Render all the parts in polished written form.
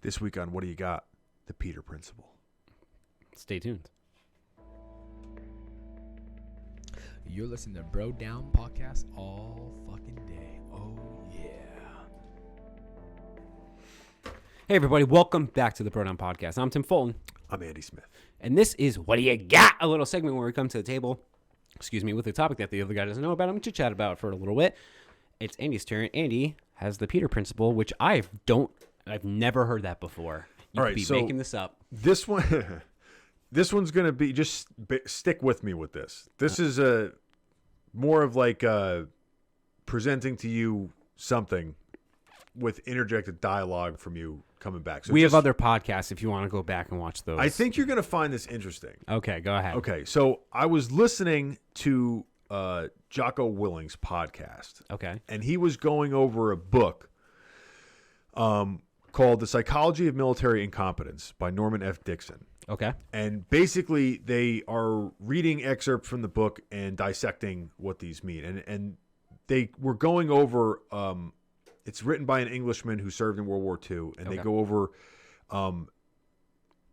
This week on What Do You Got? The Peter Principle. Stay tuned. You're listening to Bro Down Podcast all fucking day. Oh, yeah. Hey, everybody. Welcome back to the Bro Down Podcast. I'm Tim Fulton. I'm Andy Smith. And this is What Do You Got? A little segment where we come to the table, with a topic that the other guy doesn't know about. I'm going to chat about it for a little bit. It's Andy's turn. Andy has the Peter Principle, which I've never heard that before. You All could right, be so making this up. This one's going to be, just stick with me with this. This is more of like presenting to you something with interjected dialogue from you coming back. So we have other podcasts if you want to go back and watch those. I think you're going to find this interesting. Okay, go ahead. Okay, so I was listening to Jocko Willing's podcast. Okay. And he was going over a book called The Psychology of Military Incompetence by Norman F. Dixon. Okay. And basically, they are reading excerpts from the book and dissecting what these mean. And they were going over, it's written by an Englishman who served in World War II, and they go over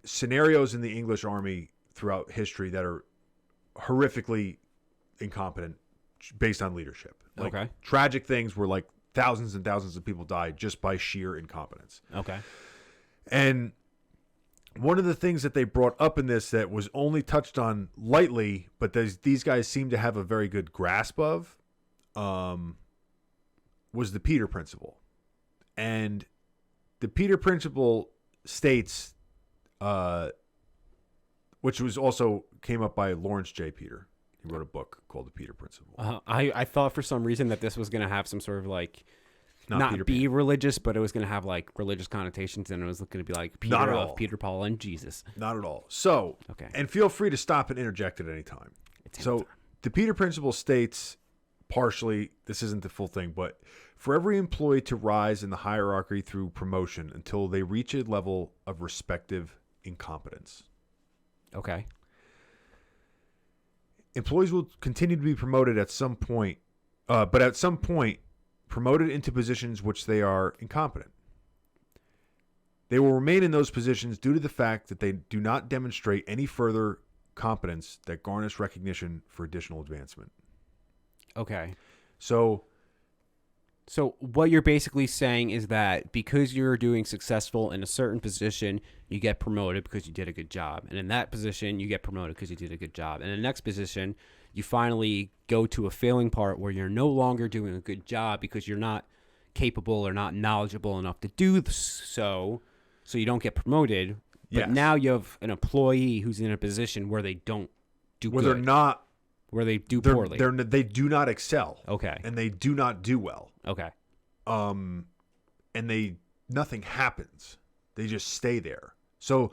scenarios in the English Army throughout history that are horrifically incompetent based on leadership. Like tragic things where like thousands and thousands of people died just by sheer incompetence. Okay. And one of the things that they brought up in this that was only touched on lightly, but these guys seem to have a very good grasp of, was the Peter Principle. And the Peter Principle states, which was also came up by Lawrence J. Peter. He wrote a book called The Peter Principle. I thought for some reason that this was going to have some sort of like, not be religious, but it was going to have like religious connotations, and it was going to be like Peter of Peter, Paul, and Jesus. Not at all. So, and feel free to stop and interject at any time. So, the Peter Principle states, partially, this isn't the full thing, but for every employee to rise in the hierarchy through promotion until they reach a level of respective incompetence. Okay. Employees will continue to be promoted at some point, but at some point, promoted into positions which they are incompetent. They will remain in those positions due to the fact that they do not demonstrate any further competence that garnish recognition for additional advancement. Okay. So what you're basically saying is that because you're doing successful in a certain position, you get promoted because you did a good job. And in that position, you get promoted because you did a good job. And in the next position, you finally go to a failing part where you're no longer doing a good job because you're not capable or not knowledgeable enough to do so you don't get promoted. But now you have an employee who's in a position where they don't do good. Where they do poorly. They do not excel. Okay. And they do not do well. Okay. And nothing happens. They just stay there. So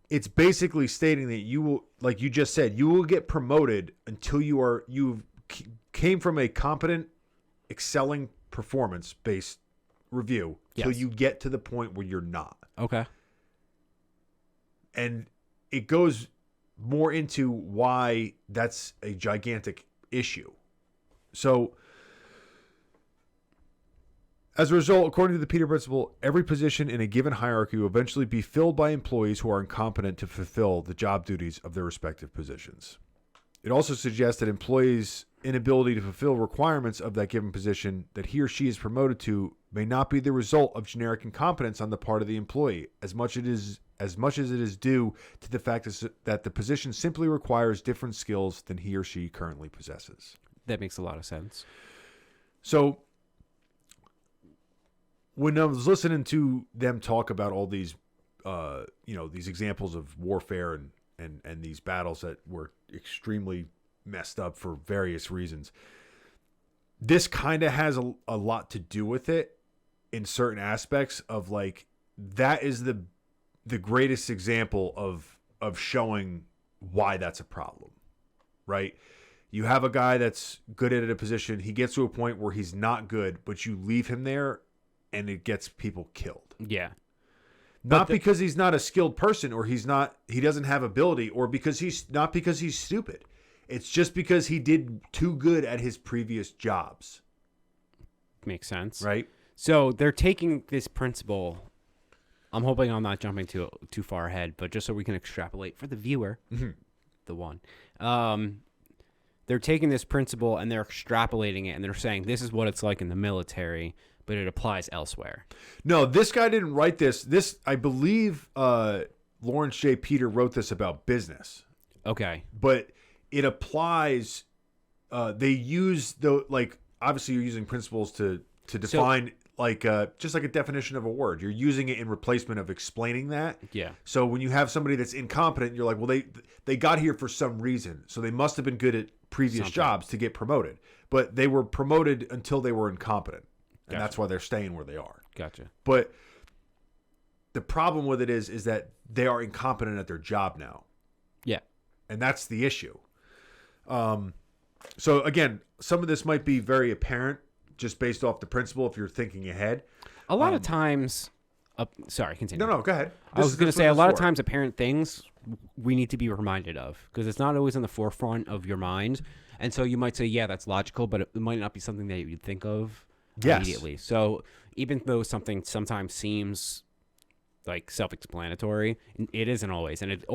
it's basically stating that you will, like you just said, you will get promoted until you came from a competent, excelling performance-based review till you get to the point where you're not. Okay. And it goes more into why that's a gigantic issue. So, as a result, according to the Peter Principle, every position in a given hierarchy will eventually be filled by employees who are incompetent to fulfill the job duties of their respective positions. It also suggests that employees' inability to fulfill requirements of that given position that he or she is promoted to may not be the result of generic incompetence on the part of the employee, as much as it is due to the fact that the position simply requires different skills than he or she currently possesses. That makes a lot of sense. So, when I was listening to them talk about all these, these examples of warfare and these battles that were extremely messed up for various reasons, this kind of has a lot to do with it in certain aspects of like, that is the greatest example of showing why that's a problem, right? You have a guy that's good at a position. He gets to a point where he's not good, but you leave him there and it gets people killed. Yeah. Not because he's not a skilled person or he doesn't have ability or because he's stupid. It's just because he did too good at his previous jobs. Makes sense. Right? So they're taking this principle I'm hoping I'm not jumping too far ahead, but just so we can extrapolate for the viewer, the one. They're taking this principle and they're extrapolating it, and they're saying this is what it's like in the military, but it applies elsewhere. No, this guy didn't write this. This, I believe, Lawrence J. Peter wrote this about business. Okay. But it applies. They use obviously you're using principles to define just like a definition of a word. You're using it in replacement of explaining that. Yeah. So when you have somebody that's incompetent, you're like, well, they got here for some reason, so they must have been good at previous jobs to get promoted. But they were promoted until they were incompetent, and that's why they're staying where they are. Gotcha. But the problem with it is that they are incompetent at their job now. Yeah. And that's the issue. So again, some of this might be very apparent just based off the principle if you're thinking ahead. A lot of times, sorry, continue. No, go ahead. I was going to say a lot of times apparent things we need to be reminded of because it's not always in the forefront of your mind. And so you might say, yeah, that's logical, but it might not be something that you'd think of immediately. So even though something sometimes seems like self-explanatory, it isn't always, and it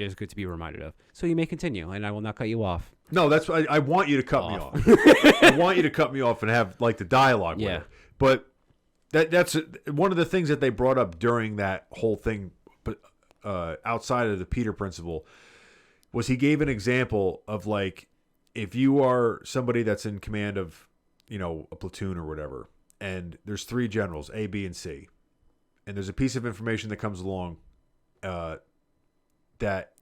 is good to be reminded of. So you may continue, and I will not cut you off. No, that's why I want you to cut me off. I want you to cut me off and have like the dialogue with it. But that's one of the things that they brought up during that whole thing, but outside of the Peter principle, was he gave an example of like if you are somebody that's in command of, a platoon or whatever, and there's 3 generals, A, B, and C. And there's a piece of information that comes along that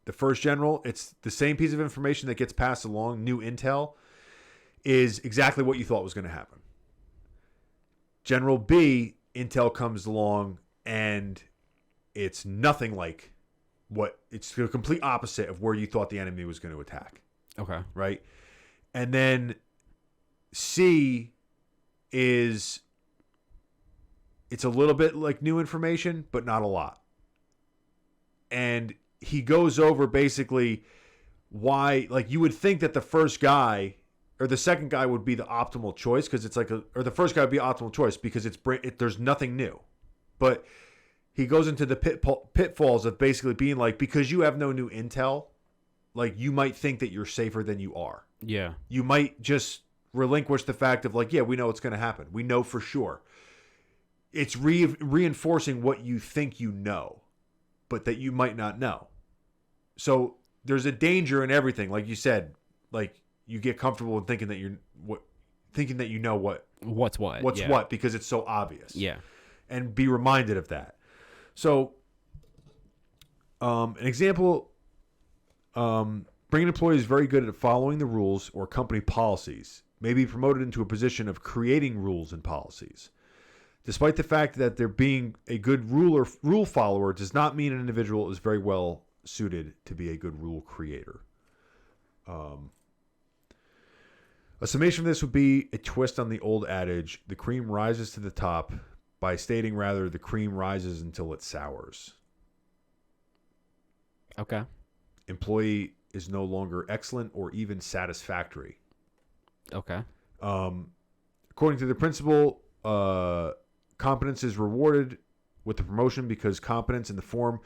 the first general, it's the same piece of information that gets passed along, new intel, is exactly what you thought was going to happen. General B, intel comes along and it's nothing like it's the complete opposite of where you thought the enemy was going to attack. Okay. Right? And then C is... it's a little bit like new information, but not a lot. And he goes over basically why, like you would think that the first guy or the second guy would be the optimal choice because it's like or the first guy would be optimal choice because there's nothing new. But he goes into the pitfalls of basically being like, because you have no new intel, like you might think that you're safer than you are. Yeah. You might just relinquish the fact of like, yeah, we know what's going to happen. We know for sure. It's reinforcing what you think you know, but that you might not know. So there's a danger in everything. Like you said, like you get comfortable in thinking that what's what because it's so obvious. Yeah. And be reminded of that. So an example, bringing employees very good at following the rules or company policies may be promoted into a position of creating rules and policies. Despite the fact that there being a good rule follower does not mean an individual is very well suited to be a good rule creator. A summation of this would be a twist on the old adage, the cream rises to the top, by stating rather the cream rises until it sours. Okay. Employee is no longer excellent or even satisfactory. Okay. According to the principle, competence is rewarded with the promotion because competence in the form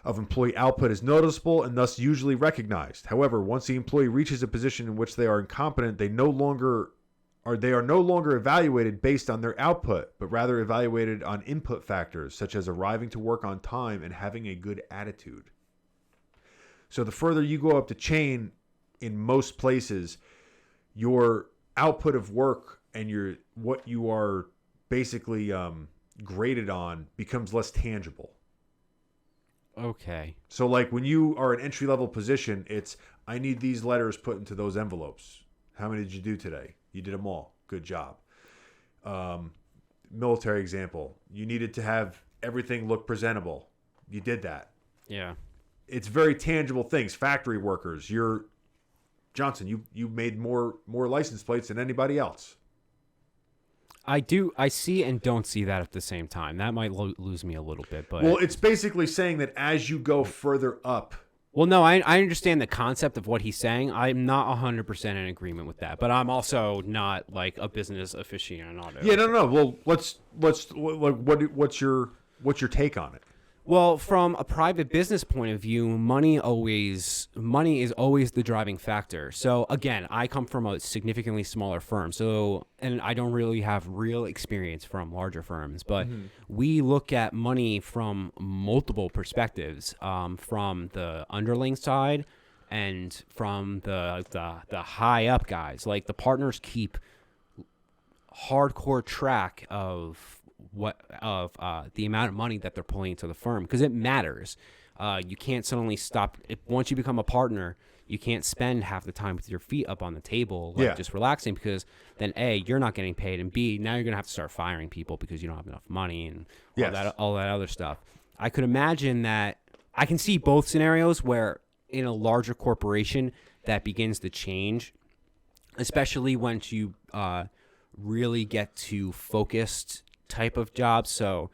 of employee output is noticeable and thus usually recognized. However, once the employee reaches a position in which they are incompetent, they are no longer evaluated based on their output, but rather evaluated on input factors such as arriving to work on time and having a good attitude. So the further you go up the chain, in most places, your output of work and what you are basically graded on becomes less tangible. Okay. So like when you are an entry-level position, it's, I need these letters put into those envelopes. How many did you do today? You did them all. Good job. Military example. You needed to have everything look presentable. You did that. Yeah. It's very tangible things. Factory workers. Johnson, you made more license plates than anybody else. I see and don't see that at the same time. That might lose me a little bit, but well, it's basically saying that as you go further up. Well, no, I understand the concept of what he's saying. I'm not 100% in agreement with that, but I'm also not like a business aficionado. Yeah, no. Well, what's your What's your take on it? Well, from a private business point of view, money is always the driving factor. So again, I come from a significantly smaller firm, and I don't really have real experience from larger firms, but we look at money from multiple perspectives, from the underling side and from the high up guys. Like the partners keep hardcore track of the amount of money that they're pulling into the firm, because it matters. You can't suddenly stop. Once you become a partner, you can't spend half the time with your feet up on the table, just relaxing, because then A, you're not getting paid, and B, now you're gonna have to start firing people because you don't have enough money and all that other stuff. I could imagine that. I can see both scenarios where in a larger corporation that begins to change, especially once you really get to focused type of jobs. So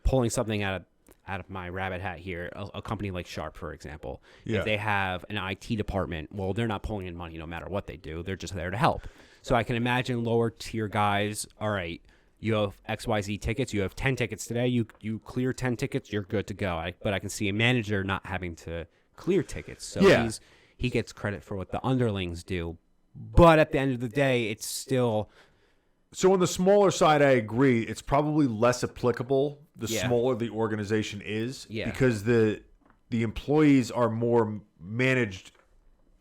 pulling something out of my rabbit hat here, a company like Sharp, for example, if they have an IT department, well, they're not pulling in money no matter what they do. They're just there to help. So I can imagine lower tier guys, all right, you have XYZ tickets, you have 10 tickets today, you clear 10 tickets, you're good to go. But I can see a manager not having to clear tickets. So he gets credit for what the underlings do. But at the end of the day, it's still... So on the smaller side, I agree. It's probably less applicable the smaller the organization is, because the employees are more managed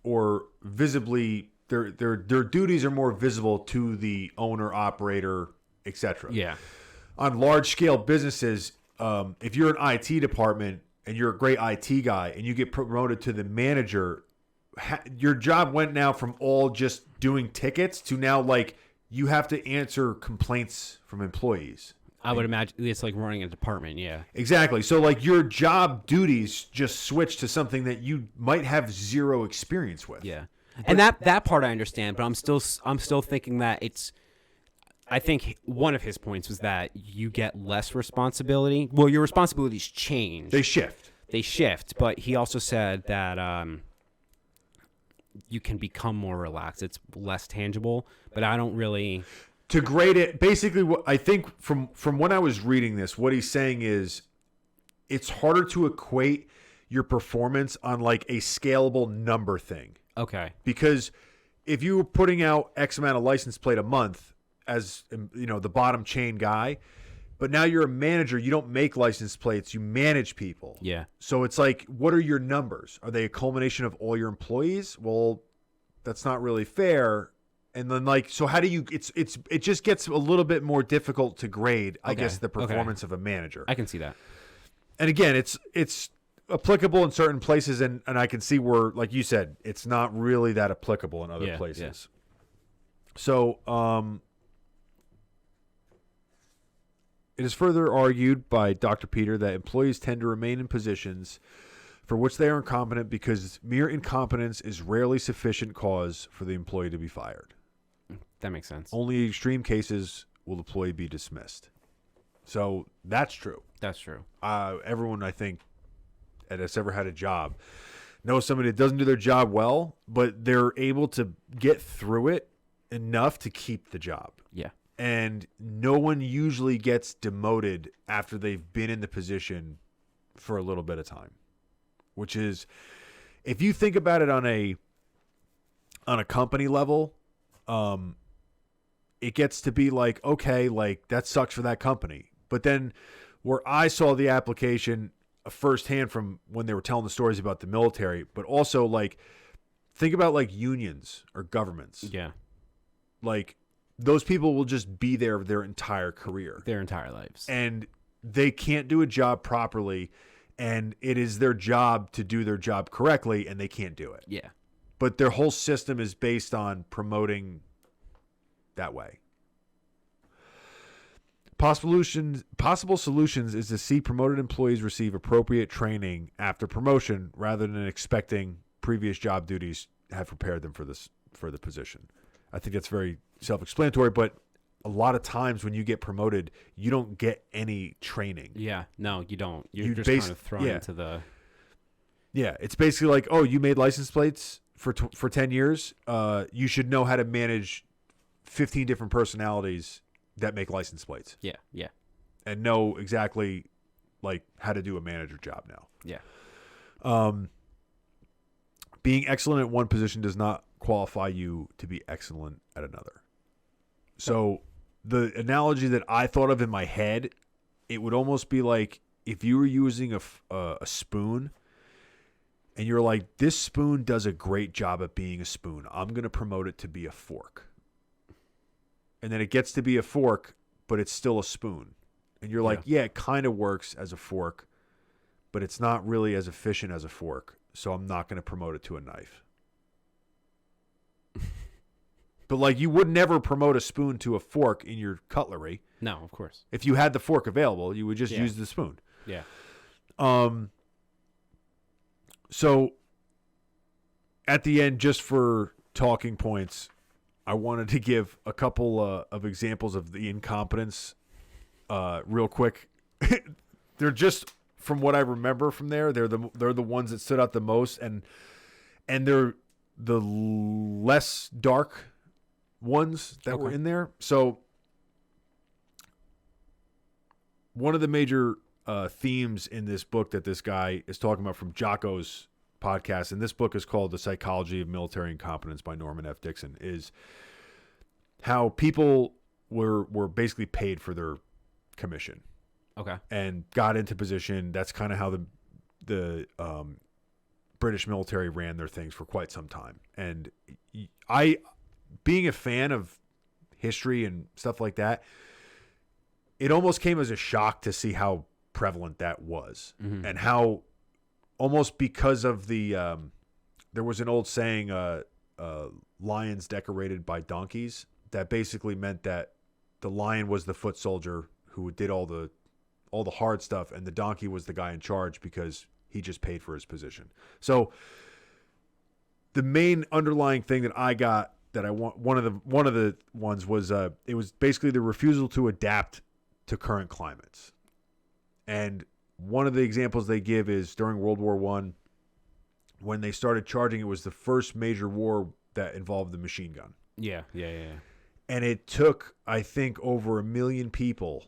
or visibly their duties are more visible to the owner, operator, etc. Yeah. On large scale businesses, if you're an IT department and you're a great IT guy and you get promoted to the manager, your job went now from all just doing tickets to now like you have to answer complaints from employees. I would imagine it's like running a department, yeah. Exactly. So like your job duties just switch to something that you might have zero experience with. Yeah. And that part I understand, but I'm still thinking that I think one of his points was that you get less responsibility. Well, your responsibilities change. They shift, but he also said that you can become more relaxed. It's less tangible, but I don't really... To grade it, basically, what I think from when I was reading this, what he's saying is it's harder to equate your performance on like a scalable number thing. Okay. Because if you were putting out X amount of license plate a month as, you know, the bottom chain guy, but now you're a manager, you don't make license plates, you manage people. Yeah. So it's like, what are your numbers? Are they a culmination of all your employees? Well, that's not really fair. And then like, so how do you, it just gets a little bit more difficult to grade, I guess, the performance of a manager. I can see that. And again, it's applicable in certain places. And I can see where, like you said, it's not really that applicable in other places. Yeah. So, it is further argued by Dr. Peter that employees tend to remain in positions for which they are incompetent because mere incompetence is rarely sufficient cause for the employee to be fired. That makes sense. Only extreme cases will the employee be dismissed. So that's true. That's true. Everyone, I think, that has ever had a job knows somebody that doesn't do their job well, but they're able to get through it enough to keep the job. Yeah. And no one usually gets demoted after they've been in the position for a little bit of time, which is, if you think about it on a company level, it gets to be like, okay, like that sucks for that company. But then where I saw the application firsthand from when they were telling the stories about the military, but also like, think about like unions or governments. Yeah. Like, those people will just be there their entire career. Their entire lives. And they can't do a job properly, and it is their job to do their job correctly, and they can't do it. Yeah. But their whole system is based on promoting that way. Possible solutions is to see promoted employees receive appropriate training after promotion rather than expecting previous job duties have prepared them for the position. I think that's very self-explanatory, but a lot of times when you get promoted, you don't get any training. Yeah, no, you don't. You're just kind of thrown into the... Yeah, it's basically like, oh, you made license plates for 10 years. You should know how to manage 15 different personalities that make license plates. Yeah, yeah. and know exactly like how to do a manager job now. Yeah. Being excellent at one position does not qualify you to be excellent at another. So the analogy that I thought of in my head, it would almost be like if you were using a spoon and you're like, this spoon does a great job at being a spoon. I'm going to promote it to be a fork. And then it gets to be a fork, but it's still a spoon. And you're like, yeah, it kind of works as a fork, but it's not really as efficient as a fork. So I'm not going to promote it to a knife. But like you would never promote a spoon to a fork in your cutlery. No, of course. If you had the fork available, you would just use the spoon. Yeah. So at the end, just for talking points, I wanted to give a couple of examples of the incompetence real quick. They're just from what I remember from there. They're the ones that stood out the most, and they're the less dark ones that were in there. So one of the major themes in this book that this guy is talking about from Jocko's podcast, and this book is called The Psychology of Military Incompetence by Norman F. Dixon, is how people were basically paid for their commission. Okay. And got into position. That's kind of how the British military ran their things for quite some time. And being a fan of history and stuff like that, it almost came as a shock to see how prevalent that was. Mm-hmm. And how almost because of the there was an old saying, lions decorated by donkeys, that basically meant that the lion was the foot soldier who did all the hard stuff, and the donkey was the guy in charge because he just paid for his position. So the main underlying thing that I got that I want, one of the ones was it was basically the refusal to adapt to current climates. And one of the examples they give is during World War I, when they started charging, it was the first major war that involved the machine gun. Yeah. And it took, I think, over 1 million people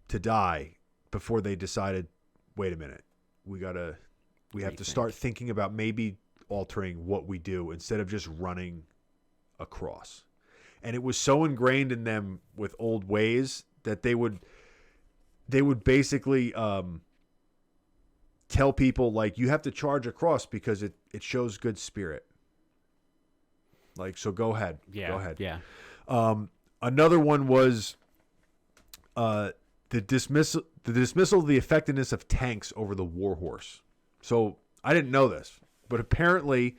to die before they decided, wait a minute, we have to start thinking about maybe altering what we do instead of just running across. And it was so ingrained in them with old ways that they would basically tell people, like, you have to charge across because it shows good spirit. Like, so go ahead. Yeah. Go ahead. Yeah. Another one was the dismissal of the effectiveness of tanks over the war horse. So I didn't know this, but apparently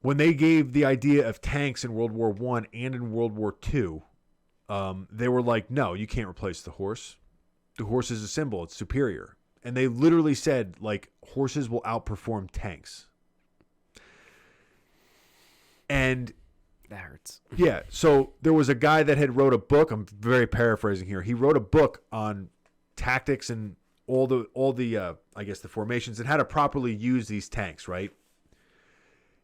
when they gave the idea of tanks in World War I and in World War II, they were like, no, you can't replace the horse. The horse is a symbol. It's superior. And they literally said, like, horses will outperform tanks. And that hurts. Yeah. So there was a guy that had wrote a book. I'm very paraphrasing here. He wrote a book on tactics and all the I guess the formations and how to properly use these tanks. Right.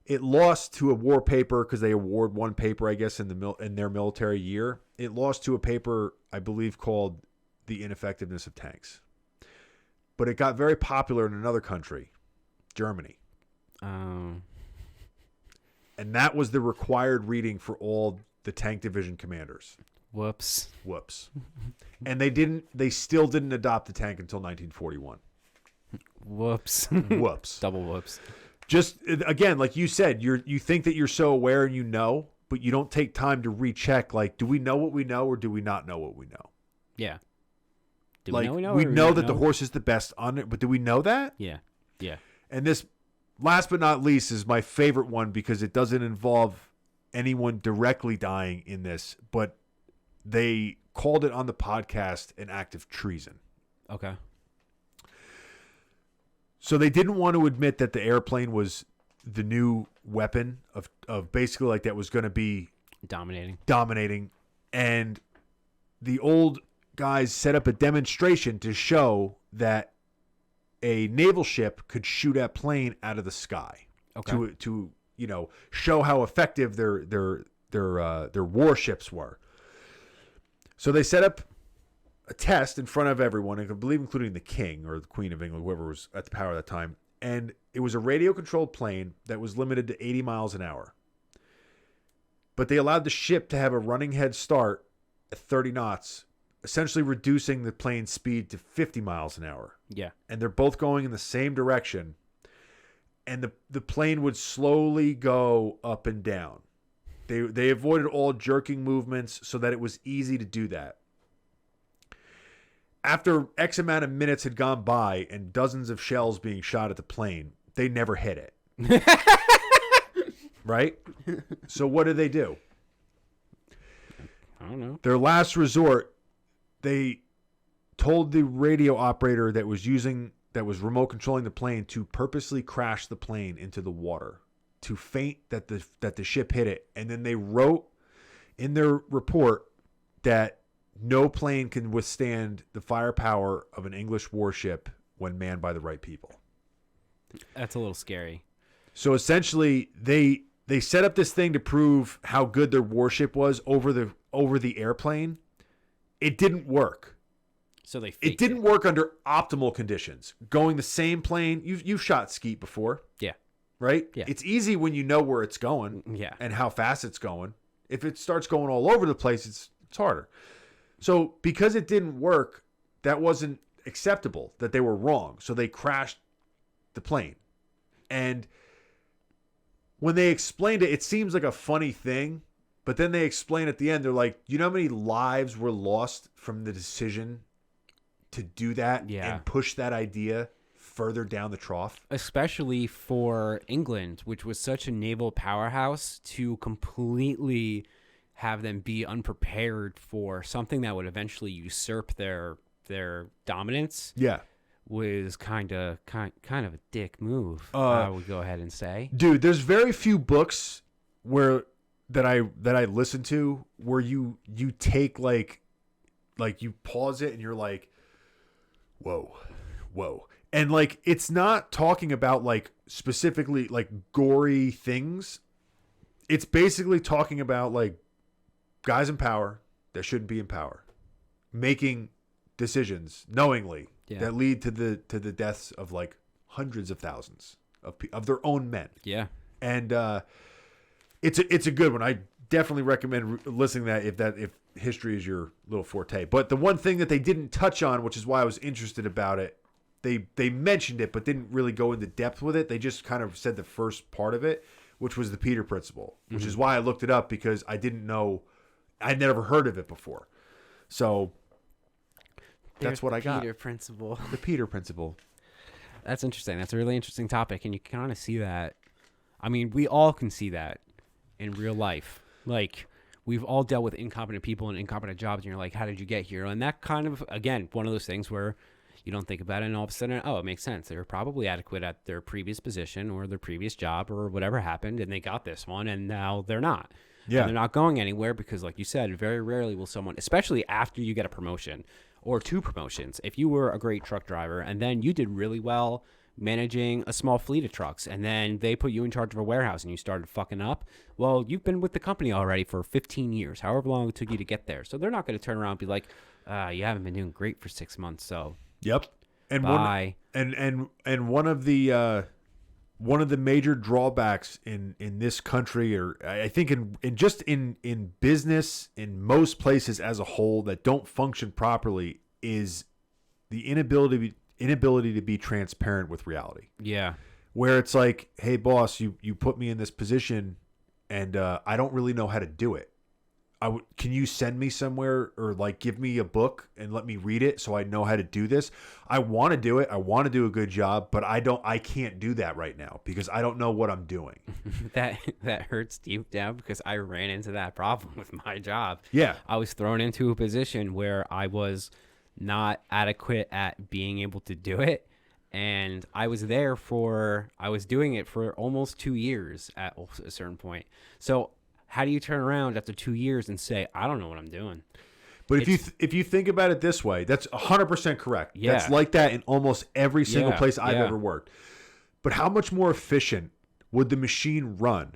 It lost to a war paper because they award one paper, I guess, in their military year. It lost to a paper, I believe, called The Ineffectiveness of Tanks. But it got very popular in another country, Germany. And that was the required reading for all the tank division commanders. Whoops. And they still didn't adopt the tank until 1941. Whoops. Double whoops. Just, again, like you said, you think that you're so aware and you know, but you don't take time to recheck, like, do we know what we know or do we not know what we know? Yeah. Do we know that the horse is the best on it, but do we know that? Yeah. And this, last but not least, is my favorite one because it doesn't involve anyone directly dying in this, but they called it on the podcast an act of treason. Okay. So they didn't want to admit that the airplane was the new weapon of basically like that was going to be dominating. And the old guys set up a demonstration to show that a naval ship could shoot a plane out of the sky. Okay. To show how effective their warships were. So they set up a test in front of everyone, I believe including the king or the queen of England, whoever was at the power at that time. And it was a radio-controlled plane that was limited to 80 miles an hour. But they allowed the ship to have a running head start at 30 knots, essentially reducing the plane's speed to 50 miles an hour. Yeah. And they're both going in the same direction. And the plane would slowly go up and down. They avoided all jerking movements so that it was easy to do that. After X amount of minutes had gone by and dozens of shells being shot at the plane, they never hit it. Right? So what do? I don't know. Their last resort, they told the radio operator that was remote controlling the plane to purposely crash the plane into the water to feint that the ship hit it. And then they wrote in their report that no plane can withstand the firepower of an English warship when manned by the right people. That's a little scary. So essentially, they set up this thing to prove how good their warship was over the airplane. It didn't work. So it didn't work under optimal conditions. Going the same plane, you've shot skeet before. Yeah. Right? Yeah. It's easy when you know where it's going and how fast it's going. If it starts going all over the place, it's harder. So because it didn't work, that wasn't acceptable, that they were wrong. So they crashed the plane. And when they explained it, it seems like a funny thing. But then they explain at the end, they're like, you know how many lives were lost from the decision to do that and push that idea further down the trough? Especially for England, which was such a naval powerhouse, to completely have them be unprepared for something that would eventually usurp their dominance. Yeah. Was kind of a dick move. I would go ahead and say, dude, there's very few books that I listen to where you take like you pause it and you're like, whoa, and like it's not talking about like specifically like gory things. It's basically talking about like guys in power that shouldn't be in power, making decisions knowingly that lead to the deaths of like hundreds of thousands of their own men. Yeah. And it's a good one. I definitely recommend listening to that if history is your little forte. But the one thing that they didn't touch on, which is why I was interested about it, they mentioned it but didn't really go into depth with it. They just kind of said the first part of it, which was the Peter Principle, which is why I looked it up, because I didn't know, I'd never heard of it before. So that's what I got. Peter Principle. The Peter Principle. That's interesting. That's a really interesting topic, and you can kind of see that. I mean, we all can see that in real life. Like, we've all dealt with incompetent people and incompetent jobs, and you're like, how did you get here? And that kind of, again, one of those things where you don't think about it, and all of a sudden, oh, it makes sense. They were probably adequate at their previous position or their previous job or whatever happened, and they got this one, and now they're not. Yeah. And they're not going anywhere because, like you said, very rarely will someone, especially after you get a promotion or 2 promotions, if you were a great truck driver and then you did really well managing a small fleet of trucks, and then they put you in charge of a warehouse and you started fucking up, well, you've been with the company already for 15 years, however long it took you to get there. So they're not going to turn around and be like, you haven't been doing great for 6 months, so yep. And bye. One of the major drawbacks in this country, or I think in business in most places as a whole that don't function properly, is the inability to be transparent with reality. Yeah. Where it's like, hey boss, you put me in this position and I don't really know how to do it. Can you send me somewhere or like give me a book and let me read it so I know how to do this? I want to do it. I want to do a good job, but I can't do that right now because I don't know what I'm doing. That hurts deep down because I ran into that problem with my job. Yeah. I was thrown into a position where I was not adequate at being able to do it. And I was doing it for almost 2 years at a certain point. So how do you turn around after 2 years and say, I don't know what I'm doing? But if you think about it this way, that's 100% correct. Yeah. That's like that in almost every single place I've ever worked. But how much more efficient would the machine run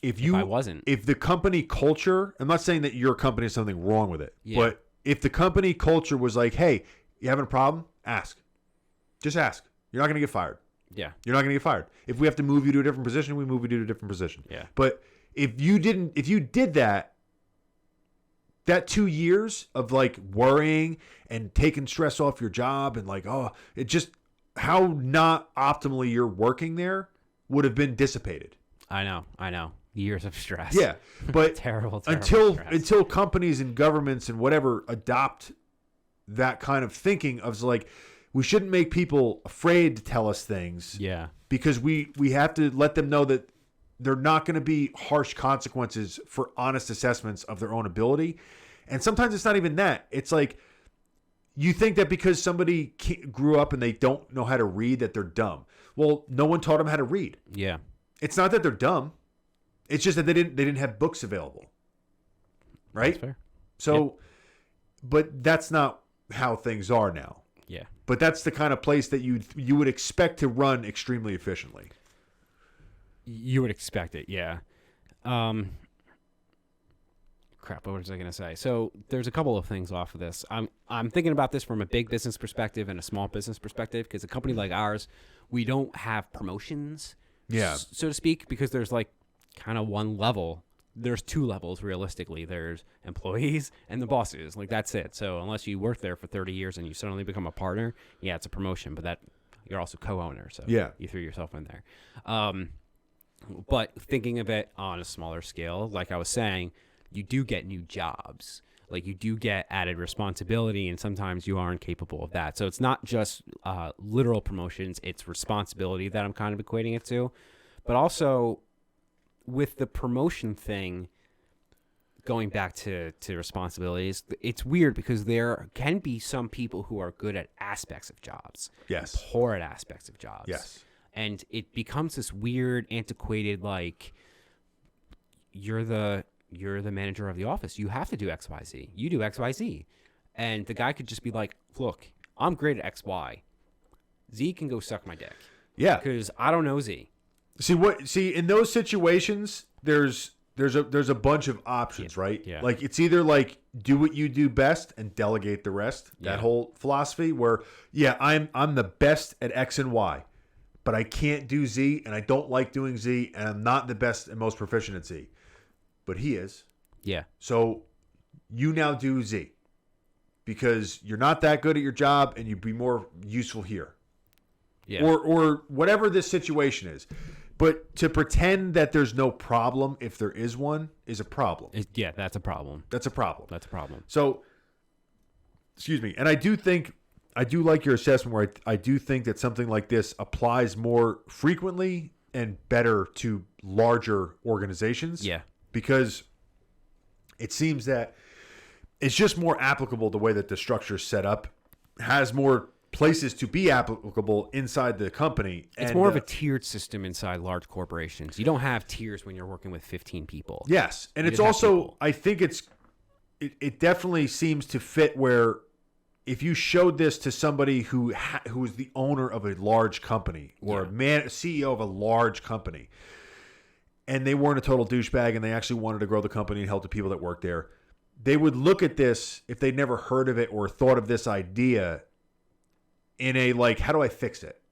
if I wasn't? If the company culture, I'm not saying that your company has something wrong with it, but if the company culture was like, hey, you having a problem? Ask. Just ask. You're not going to get fired. Yeah. You're not going to get fired. If we have to move you to a different position, we move you to a different position. Yeah. But if you did that 2 years of like worrying and taking stress off your job and like, oh, it just how not optimally you're working there would have been dissipated. I know. Years of stress. Yeah. But terrible until stress. companies and governments and whatever adopt that kind of thinking of like, we shouldn't make people afraid to tell us things. Yeah. Because we have to let them know that they're not going to be harsh consequences for honest assessments of their own ability. And sometimes it's not even that. It's like you think that because somebody grew up and they don't know how to read that they're dumb. Well, no one taught them how to read. Yeah. It's not that they're dumb. It's just that they didn't have books available. Right? That's fair. So, but that's not how things are now. Yeah. But that's the kind of place that you would expect to run extremely efficiently. You would expect it, yeah. Crap, what was I going to say? So there's a couple of things off of this. I'm thinking about this from a big business perspective and a small business perspective, because a company like ours, we don't have promotions, so to speak, because there's like kind of one level. There's two levels realistically. There's employees and the bosses. Like that's it. So unless you work there for 30 years and you suddenly become a partner, yeah, it's a promotion, but that you're also co-owner. So you threw yourself in there. But thinking of it on a smaller scale, like I was saying, you do get new jobs. Like you do get added responsibility, and sometimes you aren't capable of that. So it's not just literal promotions, it's responsibility that I'm kind of equating it to. But also with the promotion thing, going back to responsibilities, it's weird because there can be some people who are good at aspects of jobs. Yes. Poor at aspects of jobs. Yes. And it becomes this weird, antiquated, like, you're the manager of the office. You have to do XYZ. You do XYZ. And the guy could just be like, look, I'm great at XY. Z can go suck my dick. Yeah. Because I don't know Z. See, in those situations, there's a bunch of options, right? Yeah. Like it's either like do what you do best and delegate the rest. That whole philosophy where, I'm the best at X and Y, but I can't do Z and I don't like doing Z and I'm not the best and most proficient at Z. But he is. Yeah. So you now do Z because you're not that good at your job and you'd be more useful here. Yeah. Or whatever this situation is. But to pretend that there's no problem if there is one is a problem. That's a problem. That's a problem. That's a problem. So, excuse me. And I do like your assessment where I do think that something like this applies more frequently and better to larger organizations. Yeah. Because it seems that it's just more applicable the way that the structure is set up, has more places to be applicable inside the company. It's more of a tiered system inside large corporations. You don't have tiers when you're working with 15 people. Yes. And You it's just have also, people. I think it definitely seems to fit where if you showed this to somebody who is the owner of a large company or a CEO of a large company, and they weren't a total douchebag and they actually wanted to grow the company and help the people that work there, they would look at this if they'd never heard of it or thought of this idea in a like, how do I fix it?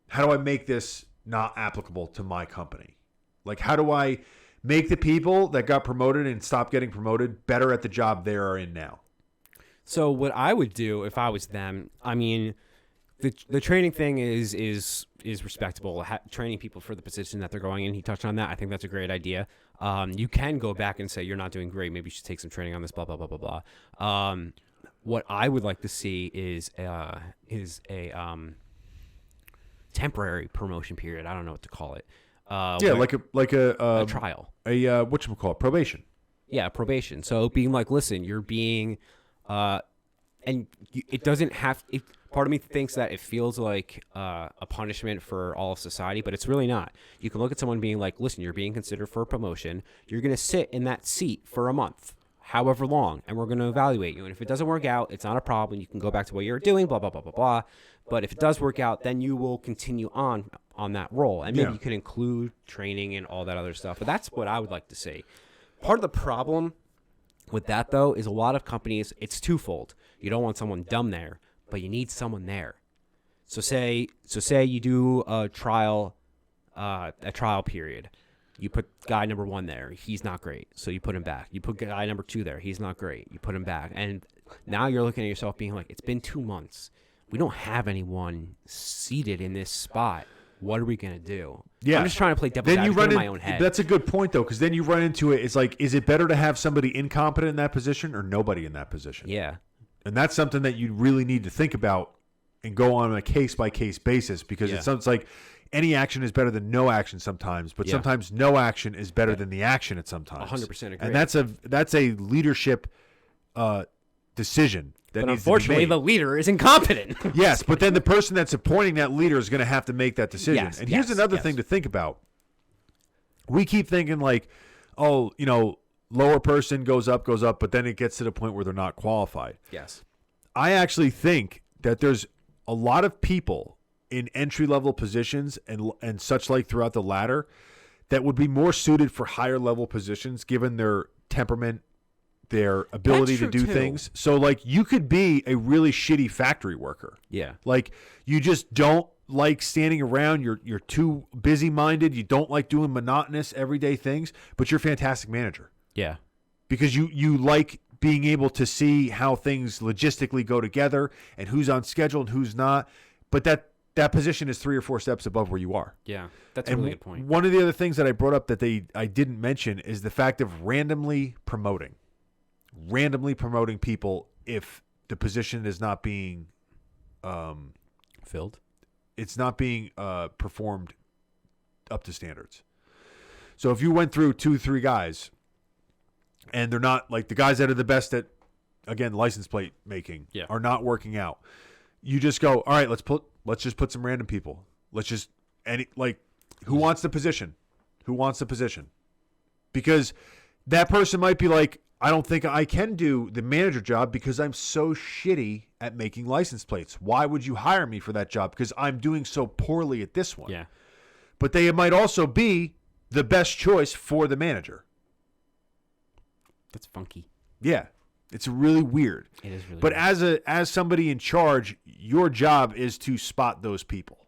How do I make this not applicable to my company? Like, how do I make the people that got promoted and stopped getting promoted better at the job they are in now? So what I would do if I was them, I mean, the training thing is respectable. Training people for the position that they're going in, he touched on that. I think that's a great idea. You can go back and say, you're not doing great. Maybe you should take some training on this, blah, blah, blah, blah, blah. What I would like to see is a temporary promotion period. I don't know what to call it. Like a trial. Whatchamacallit, probation. Yeah, probation. So being like, listen, you're being, it doesn't have. Part of me thinks that it feels like a punishment for all of society, but it's really not. You can look at someone being like, listen, you're being considered for a promotion. You're going to sit in that seat for a month, however long, and we're going to evaluate you. And if it doesn't work out, it's not a problem. You can go back to what you're doing, blah, blah, blah, blah, blah. But if it does work out, then you will continue on that role. And maybe you can include training and all that other stuff. But that's what I would like to see. Part of the problem with that, though, is a lot of companies, it's twofold. You don't want someone dumb there, but you need someone there. So say you do a trial period. You put guy number 1 there. He's not great. So you put him back. You put guy number 2 there. He's not great. You put him back. And now you're looking at yourself being like, it's been 2 months. We don't have anyone seated in this spot. What are we going to do? Yeah. I'm just trying to play devil's advocate in my own head. That's a good point, though, because then you run into it. It's like, is it better to have somebody incompetent in that position or nobody in that position? Yeah. And that's something that you really need to think about and go on a case-by-case basis, because it sounds like any action is better than no action sometimes, but sometimes no action is better than the action at sometimes. 100% agree. And that's a leadership decision. But unfortunately, the leader is incompetent. Yes, but then the person that's appointing that leader is going to have to make that decision. Yes, and here's another thing to think about. We keep thinking like, oh, lower person goes up, but then it gets to the point where they're not qualified. Yes. I actually think that there's a lot of people in entry-level positions and such like throughout the ladder that would be more suited for higher-level positions given their temperament, their ability to do things. So, like, you could be a really shitty factory worker. Yeah. Like, you just don't like standing around. You're too busy-minded. You don't like doing monotonous, everyday things, but you're a fantastic manager. Yeah. Because you like being able to see how things logistically go together and who's on schedule and who's not. But that position is 3 or 4 steps above where you are. Yeah, that's a really good point. One of the other things that I brought up that I didn't mention is the fact of randomly promoting people if the position is not being filled. It's not being performed up to standards. So if you went through 2-3 guys and they're not, like, the guys that are the best at, again, license plate making are not working out, you just go, all right, let's just put some random people. Who wants the position? Who wants the position? Because that person might be like, I don't think I can do the manager job because I'm so shitty at making license plates. Why would you hire me for that job? Because I'm doing so poorly at this one. Yeah. But they might also be the best choice for the manager. That's funky. Yeah. It's really weird. It is really But weird. as somebody in charge, your job is to spot those people.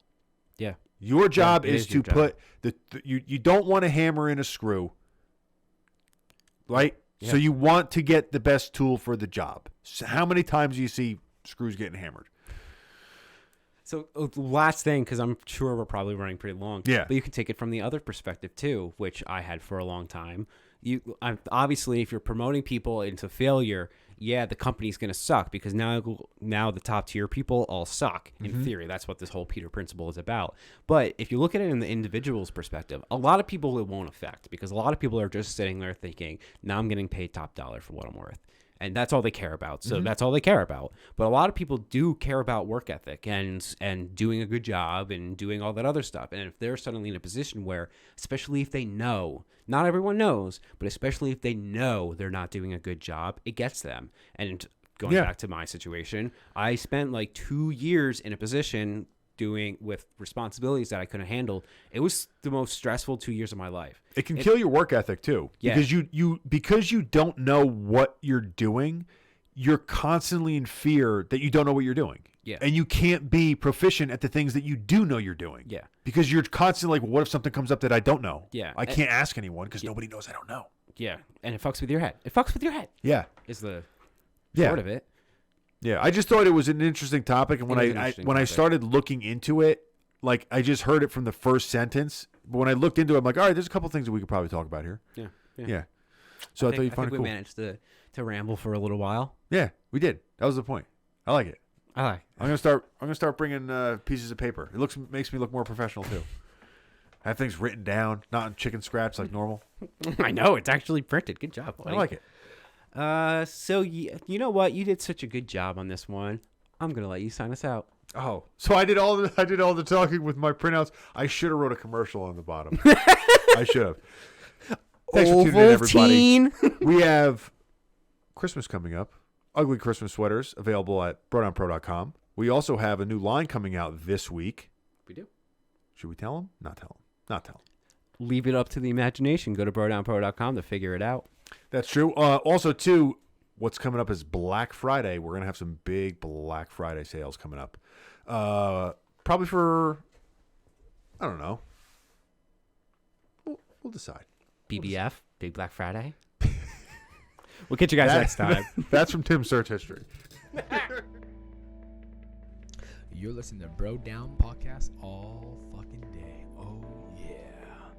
Yeah. Your job is to your job. put you don't want to hammer in a screw. Right? Yeah. So you want to get the best tool for the job. So how many times do you see screws getting hammered? So last thing, because I'm sure we're probably running pretty long. Yeah. But you can take it from the other perspective too, which I had for a long time. Obviously, if you're promoting people into failure, the company's going to suck because now the top tier people all suck. In theory, that's what this whole Peter principle is about. But if you look at it in the individual's perspective, a lot of people it won't affect because a lot of people are just sitting there thinking, now I'm getting paid top dollar for what I'm worth. And that's all they care about. So that's all they care about. But a lot of people do care about work ethic and doing a good job and doing all that other stuff. And if they're suddenly in a position where, especially if they know, not everyone knows, but especially if they know they're not doing a good job, it gets them. And going back to my situation, I spent like 2 years in a position with responsibilities that I couldn't handle. It was the most stressful 2 years of my life. It can kill your work ethic too. Yeah. Because you don't know what you're doing, you're constantly in fear that you don't know what you're doing. Yeah. And you can't be proficient at the things that you do know you're doing. Yeah. Because you're constantly like, what if something comes up that I don't know? Yeah. I can't ask anyone because nobody knows I don't know. Yeah. And it fucks with your head. It fucks with your head. Yeah. Is the Yeah. part of it. Yeah, I just thought it was an interesting topic, and when I started looking into it, like I just heard it from the first sentence, but when I looked into it, I'm like, all right, there's a couple things that we could probably talk about here. Yeah. So I thought you'd find it cool. We managed to ramble for a little while. Yeah, we did. That was the point. I like it. I like. I'm gonna start bringing pieces of paper. It makes me look more professional too. I have things written down, not on chicken scratch like normal. I know it's actually printed. Good job, buddy. I like it. So you know what? You did such a good job on this one. I'm gonna let you sign us out. Oh, so I did all the talking with my printouts. I should have wrote a commercial on the bottom. I should have. Thanks for tuning in, everybody. We have Christmas coming up. Ugly Christmas sweaters available at brodownpro.com. We also have a new line coming out this week. We do. Should we tell them? Not tell them. Leave it up to the imagination. Go to brodownpro.com to figure it out. That's true. Also, too, what's coming up is Black Friday. We're going to have some big Black Friday sales coming up. Probably for, I don't know. We'll decide. BBF, Big Black Friday. We'll get you guys next time. That's from Tim's search history. You're listening to Bro Down Podcast all fucking day.